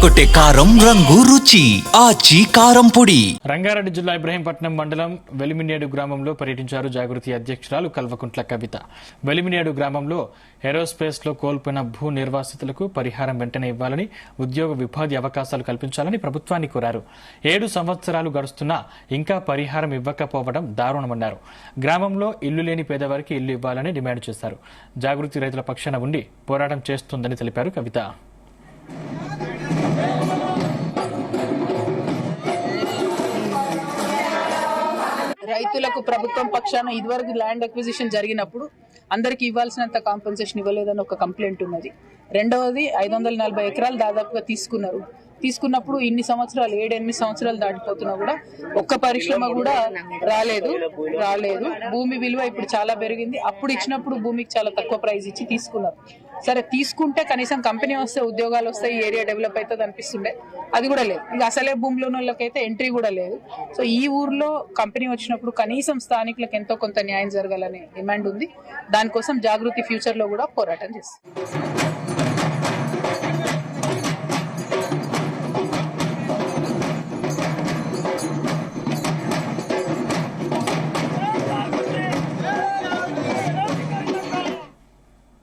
అదరగొట్టే కారం రంగు రుచి ఆచి కారం పొడి. రంగారెడ్డి జిల్లా ఇబ్రహీంపట్నం మండలం వెలిమినేడు గ్రామంలో పర్యటించారు జాగృతి అధ్యక్షురాలు కల్వకుంట్ల కవిత. వెలిమినేడు గ్రామంలో ఏరోస్పేస్ లో కోల్పోయిన భూ నిర్వాసితులకు పరిహారం వెంటనే ఇవ్వాలని, ఉద్యోగ ఉపాధి అవకాశాలు కల్పించాలని ప్రభుత్వాన్ని కోరారు. 7 సంవత్సరాలు గడుస్తున్నా ఇంకా పరిహారం ఇవ్వకపోవడం దారుణమన్నారు. గ్రామంలో ఇల్లు లేని పేదవారికి ఇల్లు ఇవ్వాలని డిమాండ్ చేశారు. జాగృతి రైతుల పక్షాన ఉండి పోరాటం చేస్తుందని తెలిపారు కవిత. రైతులకు ప్రభుత్వం పక్షాన ఇదివరకు ల్యాండ్ అక్విజిషన్ జరిగినప్పుడు అందరికి ఇవ్వాల్సినంత కాంపెన్సేషన్ ఇవ్వలేదని ఒక కంప్లైంట్ ఉన్నది. రెండవది 540 ఎకరాలు దాదాపుగా తీసుకున్నప్పుడు ఇన్ని సంవత్సరాలు 7-8 సంవత్సరాలు దాటిపోతున్నా కూడా ఒక్క పరిశ్రమ కూడా రాలేదు. భూమి విలువ ఇప్పుడు చాలా పెరిగింది. అప్పుడు ఇచ్చినప్పుడు భూమికి చాలా తక్కువ ప్రైస్ ఇచ్చి తీసుకున్నారు. సరే, తీసుకుంటే కనీసం కంపెనీ వస్తే ఉద్యోగాలు వస్తాయి, ఏరియా డెవలప్ అవుతుంది అనిపిస్తుండే. అది కూడా లేదు. ఇక అసలే భూమిలో ఉన్న వాళ్ళకైతే ఎంట్రీ కూడా లేదు. సో ఈ ఊర్లో కంపెనీ వచ్చినప్పుడు కనీసం స్థానికులకు ఎంతో కొంత న్యాయం జరగాలనే డిమాండ్ ఉంది. దానికోసం జాగృతి ఫ్యూచర్ లో కూడా పోరాటం చేస్తుంది.